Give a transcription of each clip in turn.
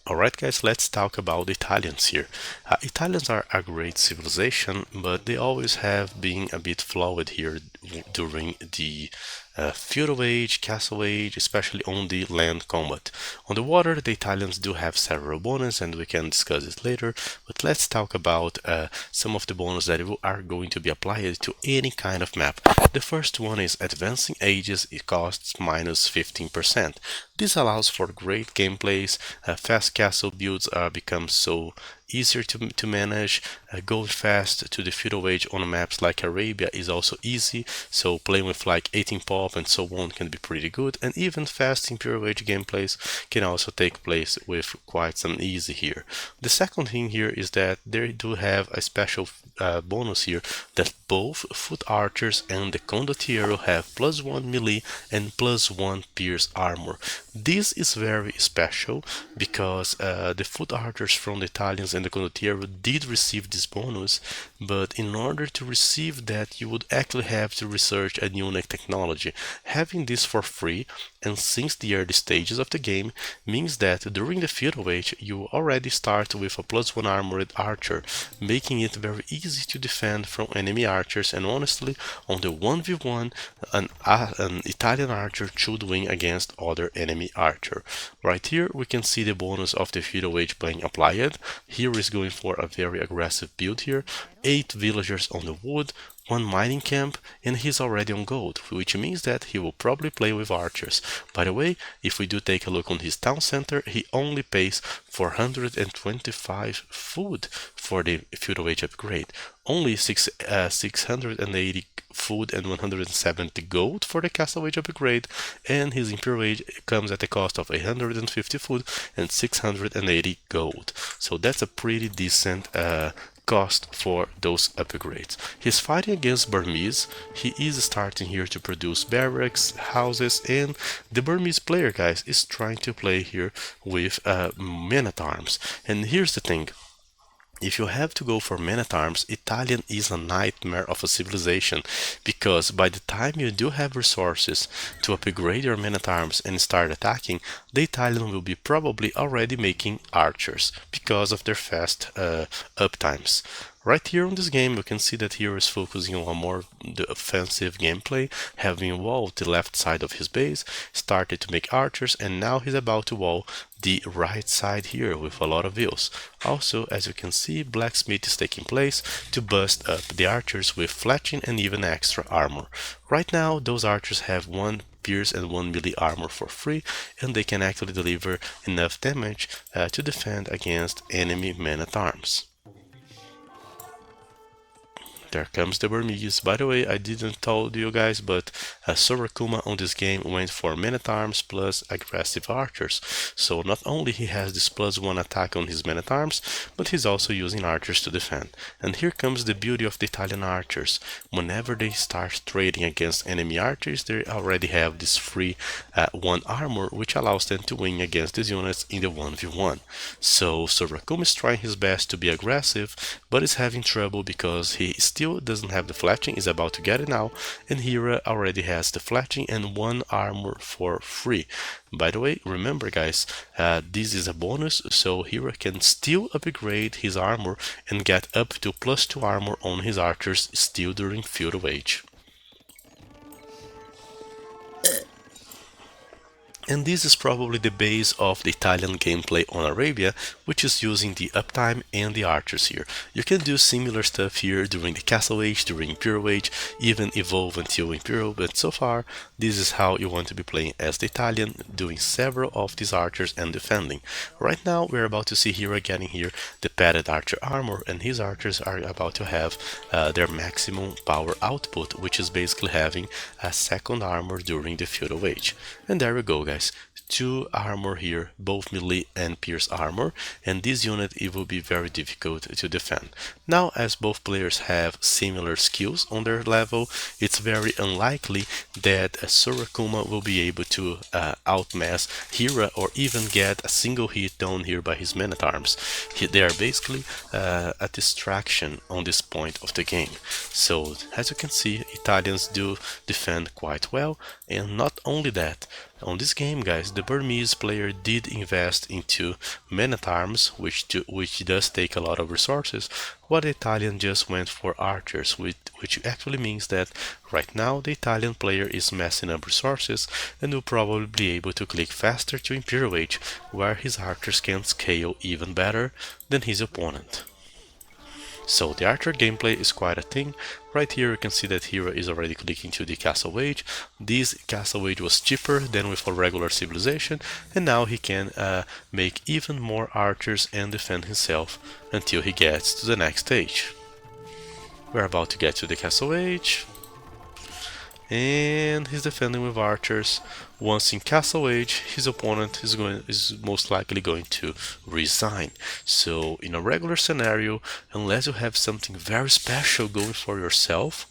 Alright guys, let's talk about the Italians here. Italians are a great civilization, but they always have been a bit flawed here during the feudal age, castle age, especially on the land combat. On the water, the Italians do have several bonuses and we can discuss it later, but let's talk about some of the bonuses that are going to be applied to any kind of map. The first one is Advancing Ages, it costs minus 15%. This allows for great gameplays, fast castle builds become so easier to manage, going fast to the feudal age on maps like Arabia is also easy, so playing with like 18 pop and so on can be pretty good, and even fast imperial age gameplays can also take place with quite some easy here. The second thing here is that they do have a special bonus here that both foot archers and the condottiero have +1 melee and +1 pierce armor. This is very special because the foot archers from the Italians and the condottiero did receive this bonus, but in order to receive that you would actually have to research a unique technology. Having this for free and since the early stages of the game means that during the feudal age you already start with a +1 armored archer, making it very easy to defend from enemy archers, and honestly on the 1v1 an Italian archer should win against other enemy archer. Right here we can see the bonus of the feudal age being applied. Here is going for a very aggressive build here, 8 villagers on the wood, 1 mining camp, and he's already on gold, which means that he will probably play with archers. By the way, if we do take a look on his town center, he only pays 425 food for the feudal age upgrade, only 680 food and 170 gold for the castle age upgrade, and his imperial age comes at the cost of 150 food and 680 gold. So that's a pretty decent cost for those upgrades. He's fighting against Burmese. He is starting here to produce barracks, houses, and the Burmese player, guys, is trying to play here with men at arms. And here's the thing. If you have to go for men at arms, Italian is a nightmare of a civilization, because by the time you do have resources to upgrade your men at arms and start attacking, the Italian will be probably already making archers because of their fast uptimes. Right here on this game, you can see that here is focusing on more the offensive gameplay, having walled the left side of his base, started to make archers, and now he's about to wall the right side here with a lot of views. Also, as you can see, blacksmith is taking place to bust up the archers with fletching and even extra armor. Right now, those archers have 1 pierce and 1 melee armor for free, and they can actually deliver enough damage to defend against enemy men at arms. There comes the Burmese. By the way, I didn't tell you guys, but Sorakuma on this game went for men at arms plus aggressive archers. So not only he has this +1 attack on his men at arms, but he's also using archers to defend. And here comes the beauty of the Italian archers. Whenever they start trading against enemy archers, they already have this free 1 armor, which allows them to win against these units in the 1v1. So Sorakuma is trying his best to be aggressive, but is having trouble because he still doesn't have the fletching, is about to get it now, and Hira already has the fletching and 1 armor for free. By the way, remember guys, this is a bonus, so Hira can still upgrade his armor and get up to +2 armor on his archers still during feudal age. And this is probably the base of the Italian gameplay on Arabia, which is using the uptime and the archers here. You can do similar stuff here during the Castle Age, during Imperial Age, even evolve until Imperial, but so far this is how you want to be playing as the Italian, doing several of these archers and defending. Right now we're about to see Hira getting here the padded archer armor, and his archers are about to have their maximum power output, which is basically having a second armor during the feudal age. And there we go guys. 2 armor here, both melee and pierce armor, and this unit it will be very difficult to defend. Now, as both players have similar skills on their level, it's very unlikely that Sorakuma will be able to outmass Hira or even get a single hit down here by his men at arms. They are basically a distraction on this point of the game. So, as you can see, Italians do defend quite well, and not only that, On this game, guys, the Burmese player did invest into men-at-arms, which does take a lot of resources, while the Italian just went for archers, which actually means that right now the Italian player is messing up resources and will probably be able to click faster to Imperial Age, where his archers can scale even better than his opponent. So the archer gameplay is quite a thing. Right here you can see that hero is already clicking to the castle age. This castle age was cheaper than with a regular civilization, and now he can make even more archers and defend himself until he gets to the next stage. We're about to get to the castle age, and he's defending with archers. Once in castle age, his opponent is most likely going to resign. So in a regular scenario, unless you have something very special going for yourself,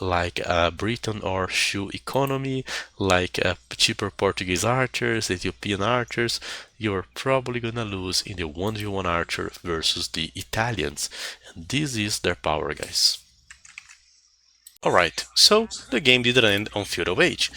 like Britain or shoe economy, like cheaper Portuguese archers, Ethiopian archers, you're probably gonna lose in the 1v1 archer versus the Italians. And this is their power, guys. Alright, so the game didn't end on feudal age.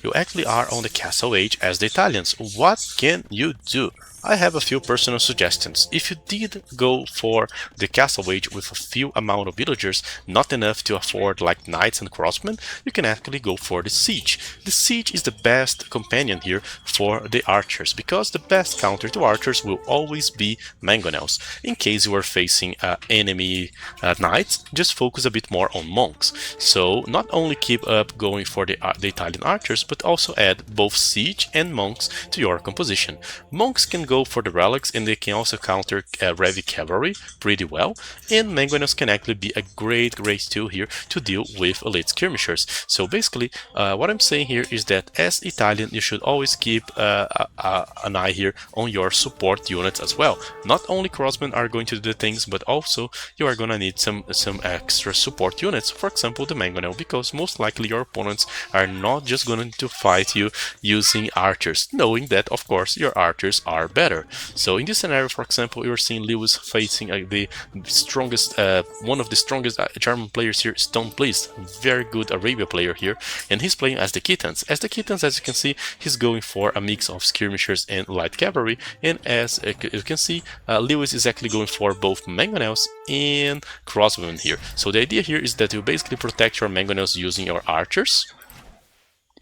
You actually are on the castle age as the Italians. What can you do? I have a few personal suggestions. If you did go for the castle age with a few amount of villagers, not enough to afford like knights and crossmen, you can actually go for the siege. The siege is the best companion here for the archers, because the best counter to archers will always be mangonels. In case you are facing enemy knights, just focus a bit more on monks. So not only keep up going for the Italian archers, but also add both siege and monks to your composition. Monks can go for the relics, and they can also counter heavy cavalry pretty well, and mangonels can actually be a great tool here to deal with elite skirmishers. So basically what I'm saying here is that as Italian you should always keep an eye here on your support units as well. Not only crossmen are going to do the things, but also you are gonna need some extra support units, for example the mangonel, because most likely your opponents are not just going to fight you using archers, knowing that of course your archers are better. So in this scenario, for example, you're seeing Lewis facing the strongest, one of the strongest German players here, Stone Please, very good Arabia player here, and he's playing as the Kittens. As the Kittens, as you can see, he's going for a mix of skirmishers and light cavalry, and as you can see, Lewis is actually going for both mangonels and crossbowmen here. So the idea here is that you basically protect your mangonels using your archers.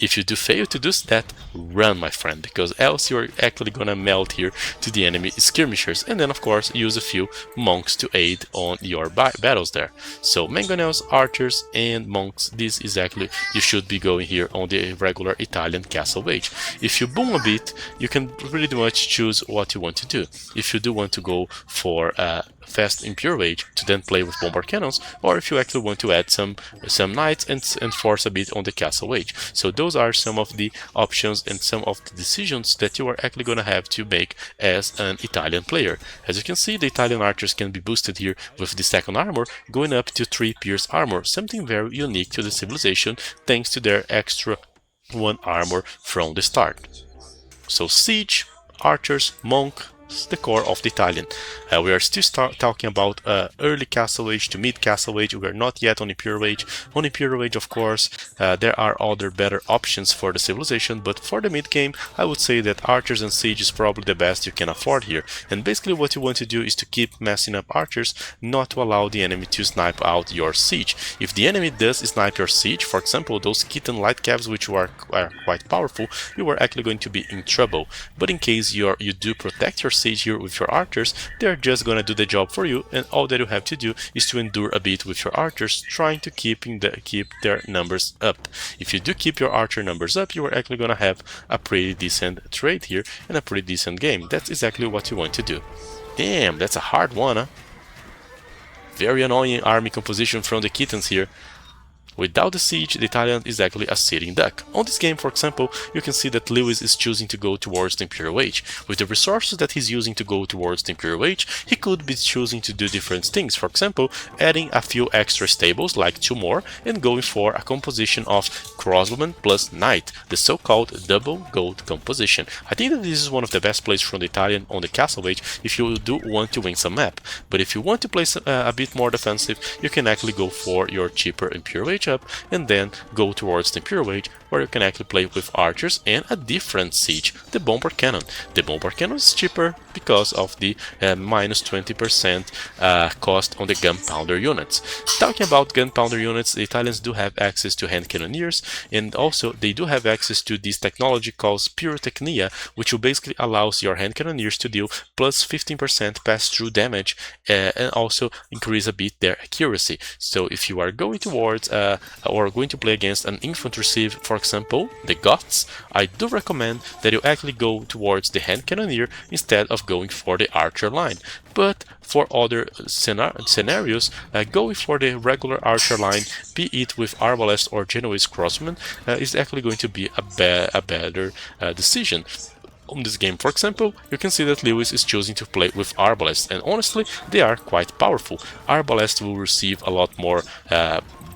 If you do fail to do that, run, my friend, because else you're actually gonna melt here to the enemy skirmishers, and then of course use a few monks to aid on your battles there. So mangonels, archers, and monks, this is actually you should be going here on the regular Italian castle age. If you boom a bit, you can pretty much choose what you want to do. If you do want to go for fast Imperial Age to then play with bombard cannons, or if you actually want to add some knights and force a bit on the castle age. So those are some of the options and some of the decisions that you are actually going to have to make as an Italian player. As you can see, the Italian archers can be boosted here with the second armor, going up to 3 pierce armor, something very unique to the civilization thanks to their extra 1 armor from the start. So siege, archers, monk, the core of the Italian. We are still talking about early castle age to mid castle age. We are not yet on Imperial Age. On Imperial Age, of course, there are other better options for the civilization, but for the mid game, I would say that archers and siege is probably the best you can afford here. And basically what you want to do is to keep messing up archers, not to allow the enemy to snipe out your siege. If the enemy does snipe your siege, for example, those kitten light cavs, which are quite powerful, you are actually going to be in trouble. But in case you do protect your siege here with your archers, they're just gonna do the job for you, and all that you have to do is to endure a bit with your archers, trying to keep their numbers up. If you do keep your archer numbers up, you are actually gonna have a pretty decent trade here and a pretty decent game. That's exactly what you want to do. Damn, that's a hard one, huh? Very annoying army composition from the Kittens here. Without the siege, the Italian is actually a sitting duck. On this game, for example, you can see that Lewis is choosing to go towards the Imperial Age. With the resources that he's using to go towards the Imperial Age, he could be choosing to do different things. For example, adding a few extra stables, like 2 more, and going for a composition of crossbowman plus knight, the so-called double gold composition. I think that this is one of the best plays from the Italian on the castle age if you do want to win some map. But if you want to play a bit more defensive, you can actually go for your cheaper Imperial Age up and then go towards the Imperial Age, where you can actually play with archers and a different siege, the bomber cannon. The bomber cannon is cheaper because of the minus 20% cost on the gunpowder units. Talking about gunpowder units, the Italians do have access to hand cannoneers, and also they do have access to this technology called pyrotechnia, which will basically allows your hand cannoneers to deal plus 15% pass-through damage and also increase a bit their accuracy. So if you are going towards or going to play against an infantry civ, for example, the Goths, I do recommend that you actually go towards the hand cannoneer instead of going for the archer line. But for other scenarios, going for the regular archer line, be it with arbalest or Genoese crossman, is actually going to be a better decision. On this game, for example, you can see that Lewis is choosing to play with Arbalest, and honestly, they are quite powerful. Arbalest will receive a lot more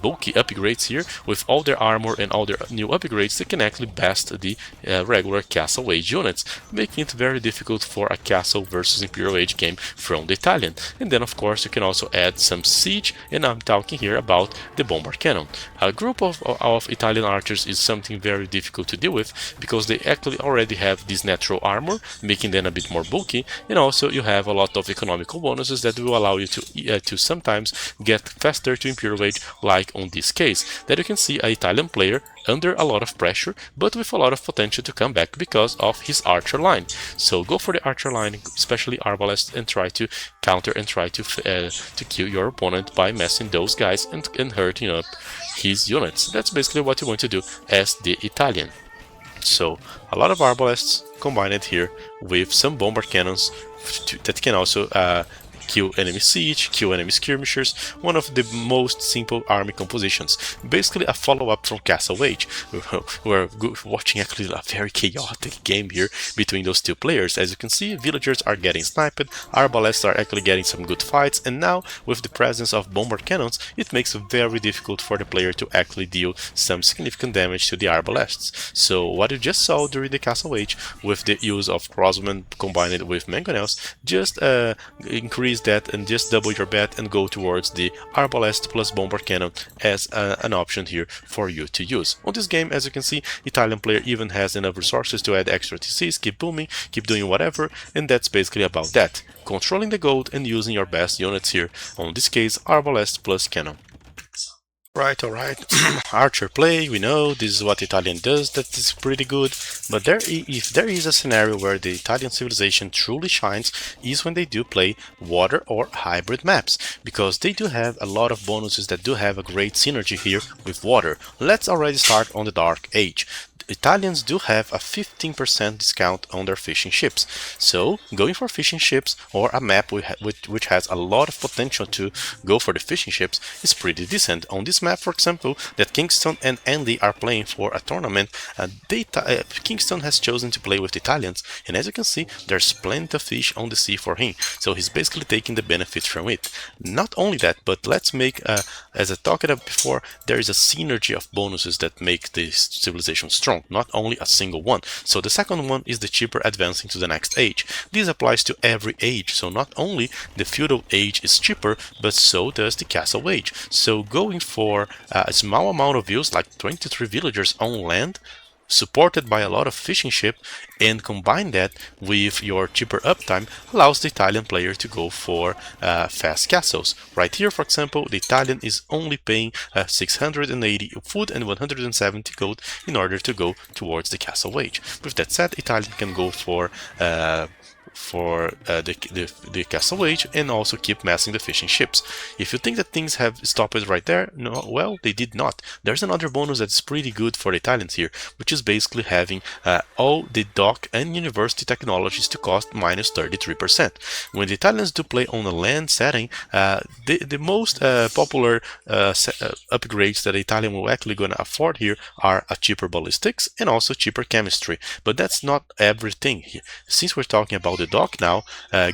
bulky upgrades here. With all their armor and all their new upgrades, they can actually best the regular Castle Age units, making it very difficult for a Castle versus Imperial Age game from the Italian. And then of course you can also add some siege, and I'm talking here about the bomber cannon. A group of Italian archers is something very difficult to deal with, because they actually already have this natural armor, making them a bit more bulky, and also you have a lot of economical bonuses that will allow you to sometimes get faster to Imperial Age, like on this case, that you can see an Italian player under a lot of pressure, but with a lot of potential to come back because of his archer line. So go for the archer line, especially Arbalest, and try to counter and try to kill your opponent by messing those guys and hurting up his units. That's basically what you want to do as the Italian. So a lot of arbalests combined here with some bomber cannons that can also kill enemy siege, kill enemy skirmishers, one of the most simple army compositions. Basically a follow-up from Castle Age. We're watching actually a very chaotic game here between those two players. As you can see, villagers are getting sniped, arbalests are actually getting some good fights, and now with the presence of bomber cannons, it makes it very difficult for the player to actually deal some significant damage to the arbalests. So what you just saw during the Castle Age with the use of crossmen combined with mangonels, just increase that and just double your bet and go towards the arbalest plus bomber cannon as an option here for you to use. On this game, as you can see, Italian player even has enough resources to add extra TCs, keep booming, keep doing whatever, and that's basically about that. Controlling the gold and using your best units here, on this case arbalest plus cannon. Alright. Archer play, we know this is what Italian does, that is pretty good, but if there is a scenario where the Italian civilization truly shines, is when they do play water or hybrid maps, because they do have a lot of bonuses that do have a great synergy here with water. Let's already start on the Dark Age. Italians do have a 15% discount on their fishing ships, so going for fishing ships or a map which has a lot of potential to go for the fishing ships is pretty decent. On this map, for example, that Kingston and Andy are playing for a tournament, Kingston has chosen to play with the Italians, and as you can see, there's plenty of fish on the sea for him, so he's basically taking the benefits from it. Not only that, but let's make, as I talked about before, there is a synergy of bonuses that make this civilization strong, not only a single one. So the second one is the cheaper advancing to the next age. This applies to every age, so not only the feudal age is cheaper, but so does the castle age. So going for a small amount of views, like 23 villagers on land, supported by a lot of fishing ship, and combine that with your cheaper uptime, allows the Italian player to go for fast castles. Right here, for example, the Italian is only paying 680 food and 170 gold in order to go towards the castle age. With that said, Italian can go for the castle age and also keep massing the fishing ships. If you think that things have stopped right there, no, well, they did not. There's another bonus that's pretty good for the Italians here, which is basically having all the dock and university technologies to cost minus 33%. When the Italians do play on a land setting, the most popular upgrades that the Italian will actually gonna afford here are a cheaper ballistics and also cheaper chemistry. But that's not everything here. Since we're talking about the dock now,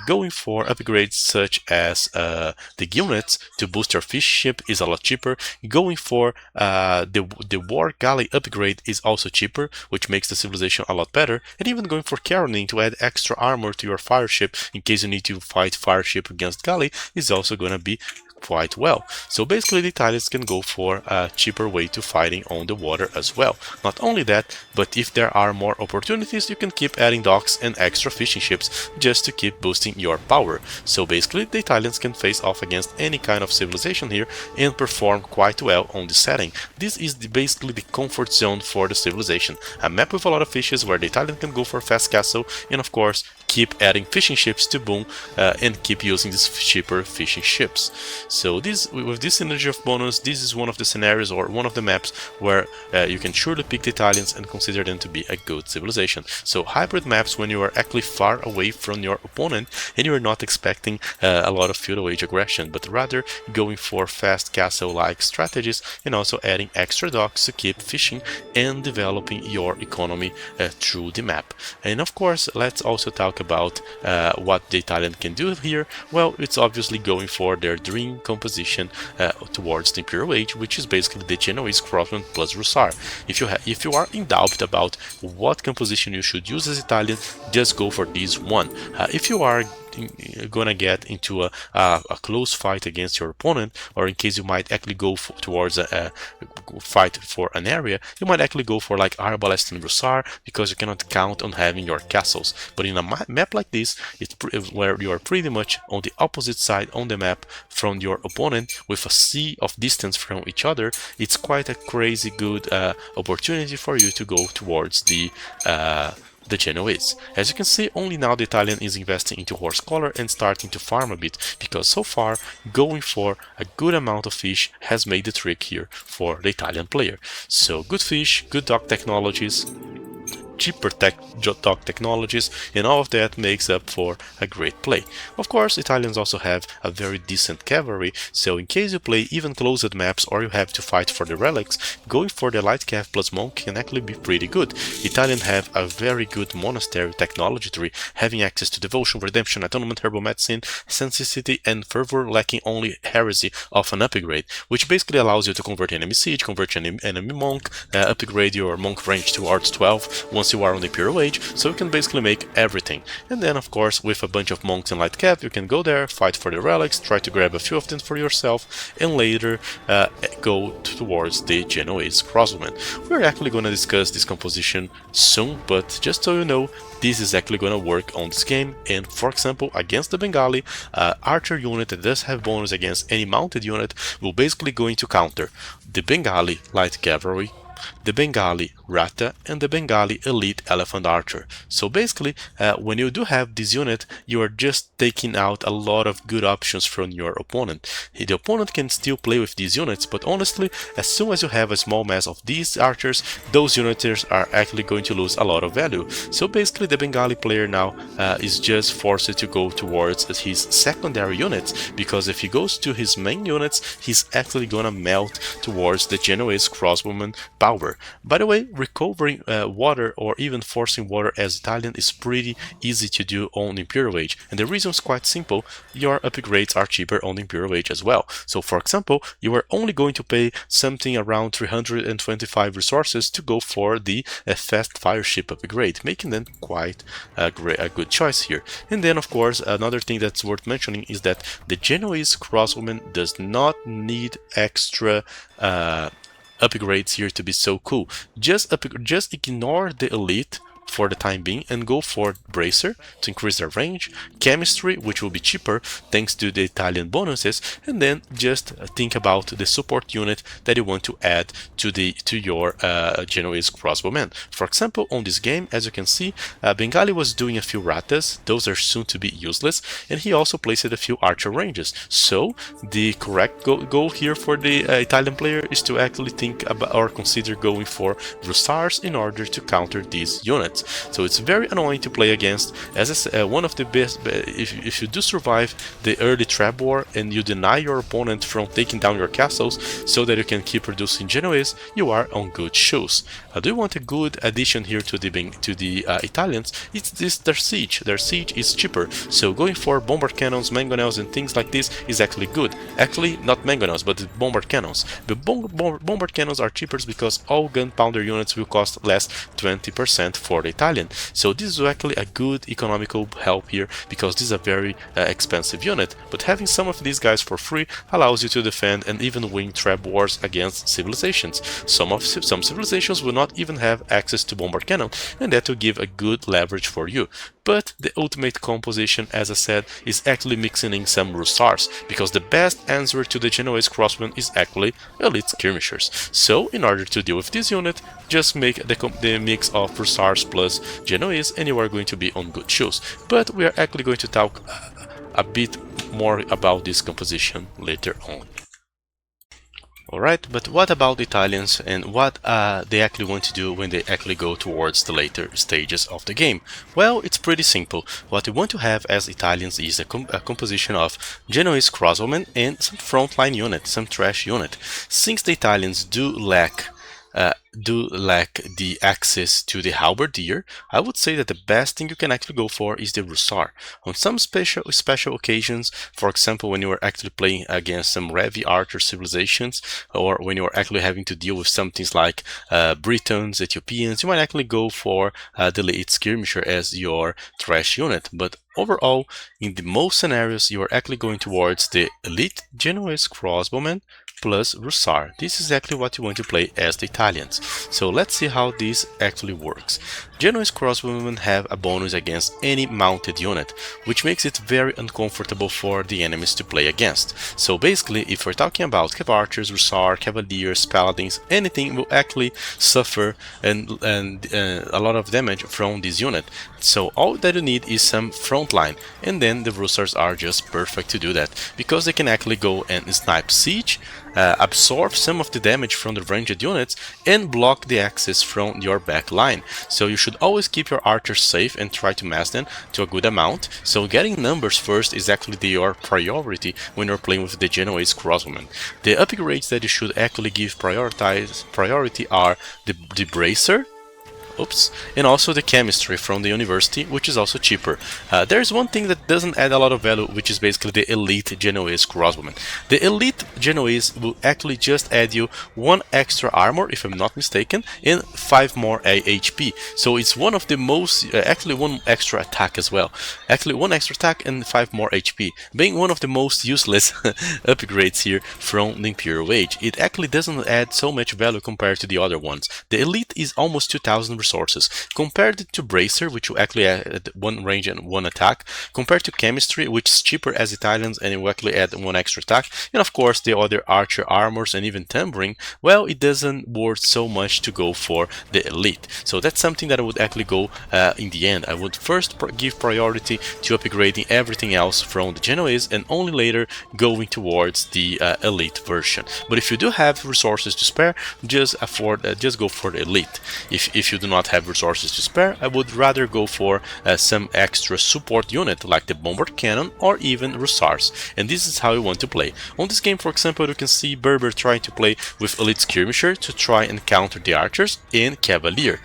going for upgrades such as the units to boost your fish ship is a lot cheaper. Going for the war galley upgrade is also cheaper, which makes the civilization a lot better. And even going for carroning to add extra armor to your fire ship in case you need to fight fire ship against galley is also going to be quite well. So basically the Italians can go for a cheaper way to fighting on the water as well. Not only that, but if there are more opportunities, you can keep adding docks and extra fishing ships just to keep boosting your power. So basically the Italians can face off against any kind of civilization here and perform quite well on this setting. This is basically the comfort zone for the civilization. A map with a lot of fishes where the Italian can go for fast castle and of course keep adding fishing ships to boom and keep using these cheaper fishing ships. So with this synergy of bonus, this is one of the scenarios or one of the maps where you can surely pick the Italians and consider them to be a good civilization. So hybrid maps when you are actually far away from your opponent and you are not expecting a lot of feudal age aggression, but rather going for fast castle-like strategies and also adding extra docks to keep fishing and developing your economy through the map. And of course, let's also talk about what the Italian can do here. Well, it's obviously going for their dream composition towards the Imperial Age, which is basically the Genoese crossman plus Russar. If you are in doubt about what composition you should use as Italian, just go for this one. If you are gonna get into a close fight against your opponent, or in case you might actually go towards a fight for an area, you might actually go for like Arbalest and Russar because you cannot count on having your castles. But in a map like this, where you are pretty much on the opposite side on the map from your opponent with a sea of distance from each other, it's quite a crazy good opportunity for you to go towards the Genoese. As you can see, only now the Italian is investing into horse collar and starting to farm a bit, because so far going for a good amount of fish has made the trick here for the Italian player. So good fish, good dock technologies, cheaper dock technologies, and all of that makes up for a great play. Of course, Italians also have a very decent cavalry, so in case you play even closed maps or you have to fight for the relics, going for the light cav plus monk can actually be pretty good. Italians have a very good monastery technology tree, having access to devotion, redemption, atonement, herbal medicine, sensitivity, and fervor, lacking only heresy of an upgrade, which basically allows you to convert enemy siege, convert enemy monk, upgrade your monk range towards 12 once you are on the Imperial Age, so you can basically make everything. And then of course with a bunch of monks and light cav, you can go there, fight for the relics, try to grab a few of them for yourself, and later go towards the Genoese crossbowmen. We're actually going to discuss this composition soon, but just so you know, this is actually going to work on this game. And for example, against the Bengali, archer unit that does have bonus against any mounted unit will basically going to counter the Bengali light cavalry, the Bengali Rata, and the Bengali Elite Elephant Archer. So basically, when you do have this unit, you are just taking out a lot of good options from your opponent. The opponent can still play with these units, but honestly, as soon as you have a small mass of these archers, those uniters are actually going to lose a lot of value. So basically, the Bengali player now is just forced to go towards his secondary units, because if he goes to his main units, he's actually gonna melt towards the Genoese crossbowman power. By the way, recovering water or even forcing water as Italian is pretty easy to do on Imperial Age, and the reason is quite simple: your upgrades are cheaper on Imperial Age as well. So for example, you are only going to pay something around 325 resources to go for the fast fire ship upgrade, making them quite a good choice here. And then of course, another thing that's worth mentioning is that the Genoese crossbowman does not need extra upgrades here to be so cool. Just ignore the elite for the time being and go for Bracer to increase their range, Chemistry, which will be cheaper thanks to the Italian bonuses, and then just think about the support unit that you want to add to your Genoese crossbowmen. For example, on this game, as you can see, Bengali was doing a few Ratas, those are soon to be useless, and he also placed a few archer ranges. So the correct goal here for the Italian player is to actually think about or consider going for Russars in order to counter these units. So it's very annoying to play against. As I said, one of the best, if you do survive the early trap war and you deny your opponent from taking down your castles so that you can keep producing Genoese, you are on good shoes. Do you want a good addition here to the Italians? It's their siege. Their siege is cheaper, so going for bombard cannons, mangonels, and things like this is actually good. Actually, not mangonels, but bombard cannons. The bombard cannons are cheaper because all gunpowder units will cost less 20% for the Italian. So this is actually a good economical help here, because this is a very expensive unit, but having some of these guys for free allows you to defend and even win trap wars against civilizations. Some civilizations will not even have access to bombard cannon, and that will give a good leverage for you. But the ultimate composition, as I said, is actually mixing in some Russars, because the best answer to the Genoese crossbowmen is actually elite skirmishers. So in order to deal with this unit, just make the mix of Russars plus Genoese and you are going to be on good shoes. But we are actually going to talk a bit more about this composition later on. Alright, but what about the Italians and what they actually want to do when they actually go towards the later stages of the game? Well, it's pretty simple. What we want to have as Italians is a composition of Genoese crossbowmen and some frontline unit, some trash unit. Since the Italians do lack the access to the halberdier, I would say that the best thing you can actually go for is the Russar. On some special occasions, for example, when you are actually playing against some heavy archer civilizations, or when you are actually having to deal with some things like Britons, Ethiopians, you might actually go for the elite skirmisher as your trash unit. But overall, in the most scenarios, you are actually going towards the elite Genoese crossbowmen plus Russar. This is exactly what you want to play as the Italians. So let's see how this actually works. Genoese crossbowmen have a bonus against any mounted unit, which makes it very uncomfortable for the enemies to play against. So basically, if we're talking about cav archers, Russar, cavaliers, paladins, anything will actually suffer and a lot of damage from this unit. So all that you need is some frontline, and then the Russars are just perfect to do that, because they can actually go and snipe siege, absorb some of the damage from the ranged units, and block the access from your back line. So you should always keep your archers safe and try to mass them to a good amount. So getting numbers first is actually your priority when you're playing with the Genoese crossbowmen. The upgrades that you should actually give priority are the bracer, and also the chemistry from the university, which is also cheaper. There's one thing that doesn't add a lot of value, which is basically the elite Genoese crossbowmen. The elite Genoese will actually just add you 1 extra armor, if I'm not mistaken, and 5 more HP. So it's one of the most, actually 1 extra attack as well. Actually 1 extra attack and 5 more HP, being one of the most useless upgrades here from the Imperial Age. It actually doesn't add so much value compared to the other ones. The elite is almost 2000 resources. Compared to Bracer, which will actually add 1 range and 1 attack, compared to Chemistry, which is cheaper as Italians and it will actually add 1 extra attack, and of course the other Archer armors and even Tambouring, well, it doesn't worth so much to go for the elite. So that's something that I would actually go in the end. I would first give priority to upgrading everything else from the Genoese and only later going towards the elite version. But if you do have resources to spare, just go for the elite. If you do not have resources to spare, I would rather go for some extra support unit like the bombard cannon or even Russars, and this is how you want to play. On this game, for example, you can see Berber trying to play with elite skirmisher to try and counter the archers and cavalier.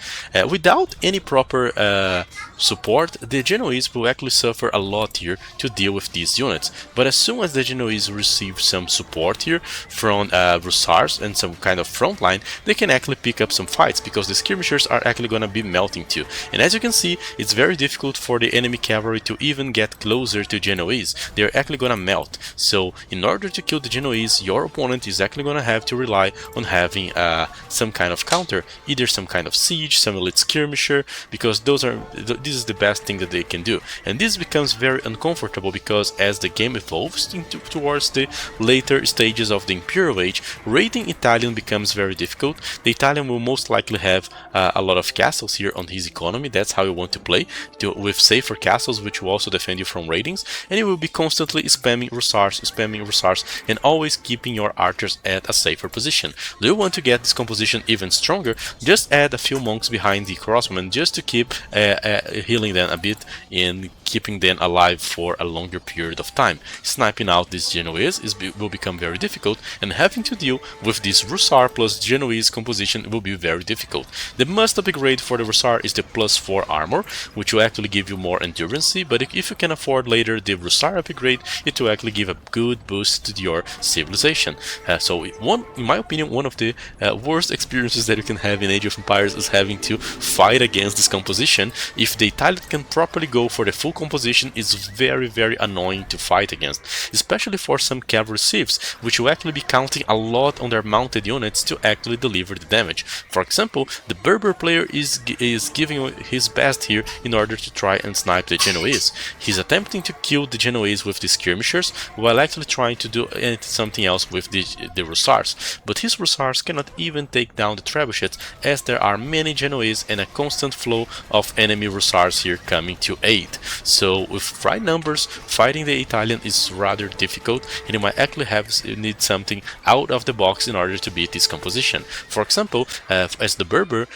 Without any proper support, the Genoese will actually suffer a lot here to deal with these units, but as soon as the Genoese receive some support here from Russars and some kind of frontline, they can actually pick up some fights, because the skirmishers are actually going to be melting too. And as you can see, it's very difficult for the enemy cavalry to even get closer to Genoese. They're actually going to melt. So in order to kill the Genoese, your opponent is actually going to have to rely on having some kind of counter, either some kind of siege, some elite skirmisher, because this is the best thing that they can do. And this becomes very uncomfortable, because as the game evolves towards the later stages of the Imperial Age, raiding Italian becomes very difficult. The Italian will most likely have a lot of castles here on his economy. That's how you want to play, with safer castles which will also defend you from raidings, and you will be constantly spamming Russars, and always keeping your archers at a safer position. Do you want to get this composition even stronger? Just add a few monks behind the crossmen just to keep healing them a bit and keeping them alive for a longer period of time. Sniping out these Genoese will become very difficult, and having to deal with this Russar plus Genoese composition will be very difficult. The must upgrade for the Russar is the +4 armor, which will actually give you more endurance, but if you can afford later the Russar upgrade, it will actually give a good boost to your civilization. So in my opinion, one of the worst experiences that you can have in Age of Empires is having to fight against this composition. If the Italian can properly go for the full composition, it's very annoying to fight against, especially for some cavalry civs, which will actually be counting a lot on their mounted units to actually deliver the damage. For example, the Berber player is giving his best here in order to try and snipe the Genoese. He's attempting to kill the Genoese with the skirmishers, while actually trying to do something else with the Russars. But his Russars cannot even take down the trebuchets, as there are many Genoese and a constant flow of enemy Russars here coming to aid. So with right numbers, fighting the Italian is rather difficult, and you might actually need something out of the box in order to beat this composition. For example, as the Berber,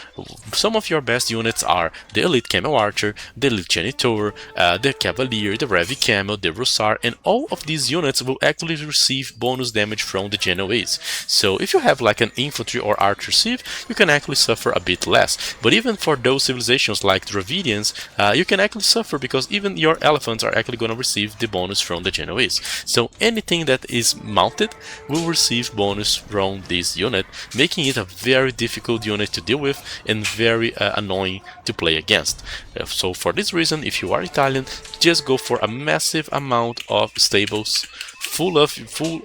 some of your best units are the Elite Camel Archer, the Elite Janitor, the Cavalier, the Revi Camel, the Russar, and all of these units will actually receive bonus damage from the Genoese. So if you have like an infantry or archer civ, you can actually suffer a bit less. But even for those civilizations like Dravidians, you can actually suffer because even your elephants are actually going to receive the bonus from the Genoese. So anything that is mounted will receive bonus from this unit, making it a very difficult unit to deal with and very annoying to play against. So for this reason, if you are Italian, just go for a massive amount of stables, full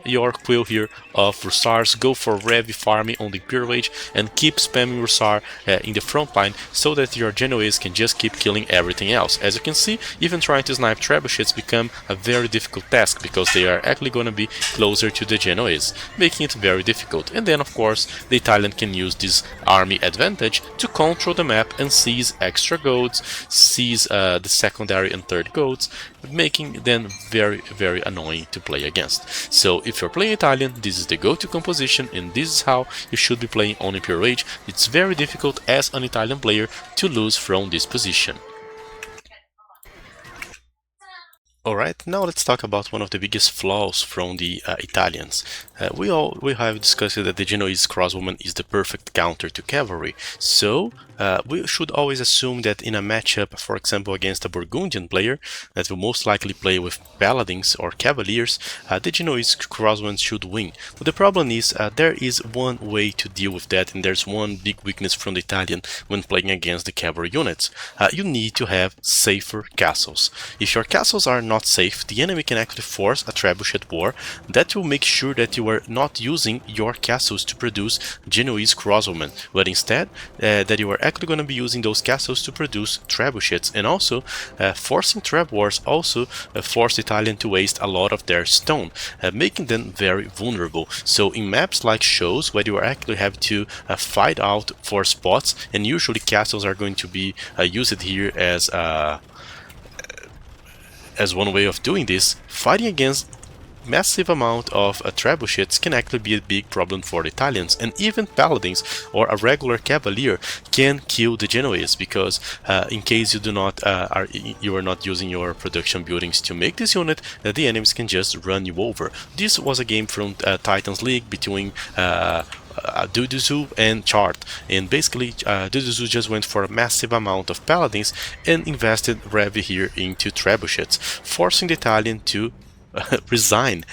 your quill here of Russars, go for Revi farming on the Imperial Age and keep spamming Russar in the front line so that your Genoese can just keep killing everything else. As you can see, even trying to snipe trebuchets become a very difficult task because they are actually going to be closer to the Genoese, making it very difficult. And then of course the Italian can use this army advantage to control the map and seize extra golds, seize the secondary and third golds, making them very annoying to play against. So if you're playing Italian, this is the go-to composition and this is how you should be playing on Imperial Age. It's very difficult as an Italian player to lose from this position. Alright, now let's talk about one of the biggest flaws from the Italians. We have discussed that the Genoese crossbowman is the perfect counter to cavalry, so we should always assume that in a matchup, for example against a Burgundian player that will most likely play with paladins or cavaliers, the Genoese crossbowman should win. But the problem is there is one way to deal with that, and there's one big weakness from the Italian when playing against the cavalry units. You need to have safer castles. If your castles are not safe, the enemy can actually force a trebuchet war. That will make sure that you are not using your castles to produce Genoese crossbowmen, but instead that you are actually going to be using those castles to produce trebuchets. And also forcing treb wars also force the Italian to waste a lot of their stone, making them very vulnerable. So in maps like shows where you actually have to fight out for spots, and usually castles are going to be used here as one way of doing this, fighting against massive amount of trebuchets can actually be a big problem for the Italians, and even paladins or a regular cavalier can kill the Genoese because in case you are not using your production buildings to make this unit, the enemies can just run you over. This was a game from Titans League between Duduzu and Chart, and basically Duduzu just went for a massive amount of paladins and invested Revi here into trebuchets, forcing the Italian to resign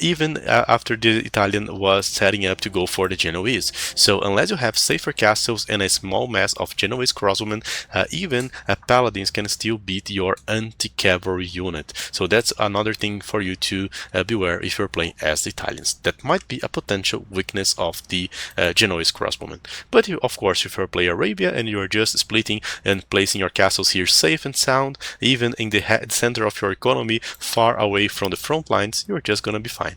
even after the Italian was setting up to go for the Genoese. So unless you have safer castles and a small mass of Genoese crossbowmen, even paladins can still beat your anti-cavalry unit. So that's another thing for you to beware if you're playing as the Italians. That might be a potential weakness of the Genoese crossbowmen. But of course, if you're playing Arabia and you're just splitting and placing your castles here safe and sound, even in the center of your economy, far away from the front lines, you're just gonna be fine.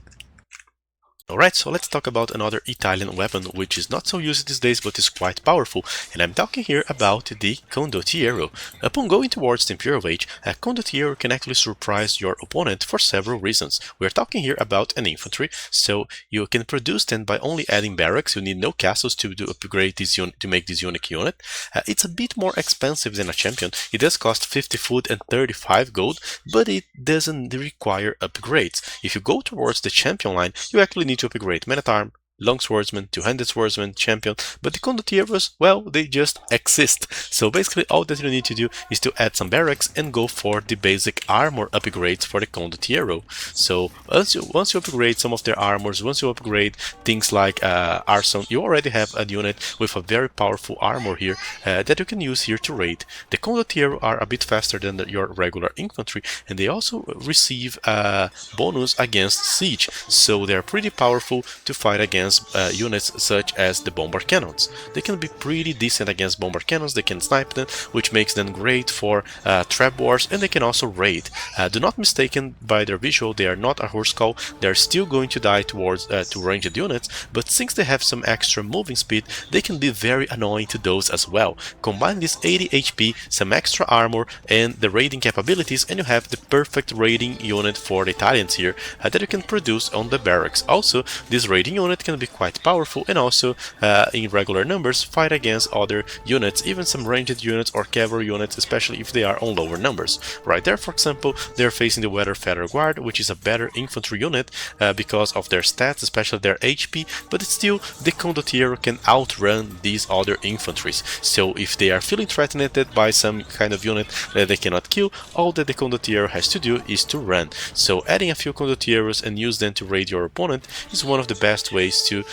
Alright, so let's talk about another Italian weapon which is not so used these days but is quite powerful, and I'm talking here about the condottiero. Upon going towards the Imperial Age, a condottiero can actually surprise your opponent for several reasons. We're talking here about an infantry, so you can produce them by only adding barracks. You need no castles to upgrade this unit to make this unique unit. It's a bit more expensive than a champion. It does cost 50 food and 35 gold, but it doesn't require upgrades. If you go towards the champion line, you actually need to upgrade Man at Arm, Longswordsman, Two-Handed Swordsman, Champion, but the Condottieros, well, they just exist. So basically all that you need to do is to add some barracks and go for the basic armor upgrades for the Condottiero. So once you upgrade some of their armors, once you upgrade things like Arson, you already have a unit with a very powerful armor here that you can use here to raid. The Condottiero are a bit faster than your regular infantry, and they also receive a bonus against siege, so they're pretty powerful to fight against units such as the bomber cannons. They can be pretty decent against bomber cannons, they can snipe them, which makes them great for trap wars, and they can also raid. Do not mistaken by their visual, they are not a horse call, they're still going to die towards to ranged units, but since they have some extra moving speed, they can be very annoying to those as well. Combine this 80 HP, some extra armor, and the raiding capabilities, and you have the perfect raiding unit for the Italians here that you can produce on the barracks. Also, this raiding unit can be quite powerful and also in regular numbers fight against other units, even some ranged units or cavalry units, especially if they are on lower numbers. Right there, for example, they're facing the Weather Feather Guard, which is a better infantry unit because of their stats, especially their HP, but still the Condottiero can outrun these other infantries. So if they are feeling threatened by some kind of unit that they cannot kill, all that the Condottiero has to do is to run. So adding a few Condottieros and use them to raid your opponent is one of the best ways to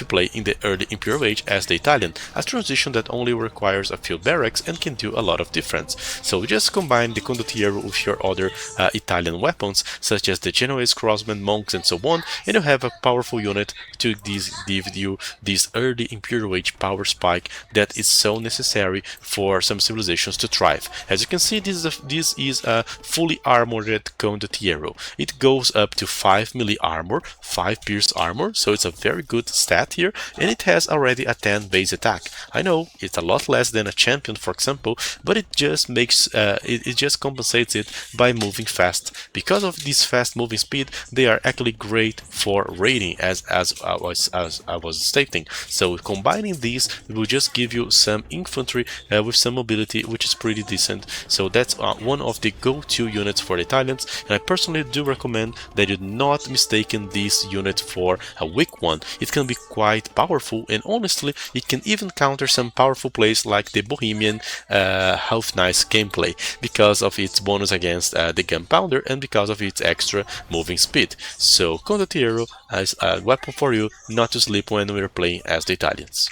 play in the early Imperial Age as the Italian, a transition that only requires a few barracks and can do a lot of difference. So just combine the Condottiero with your other Italian weapons, such as the Genoese crossmen, monks, and so on, and you have a powerful unit to give you this early Imperial Age power spike that is so necessary for some civilizations to thrive. As you can see, this is a fully armored Condottiero. It goes up to 5 melee armor, 5 pierce armor, so it's a very good stat here, and it has already a 10 base attack. I know it's a lot less than a champion, for example, but it just makes it just compensates it by moving fast. Because of this fast moving speed, they are actually great for raiding, as I was stating. So combining these will just give you some infantry with some mobility, which is pretty decent. So that's one of the go-to units for the Italians, and I personally do recommend that you not mistaken this unit for a weak one. It can be quite powerful, and honestly it can even counter some powerful plays like the Bohemian half nice gameplay because of its bonus against the gunpowder and because of its extra moving speed. So Condottiero is a weapon for you not to sleep when we're playing as the Italians.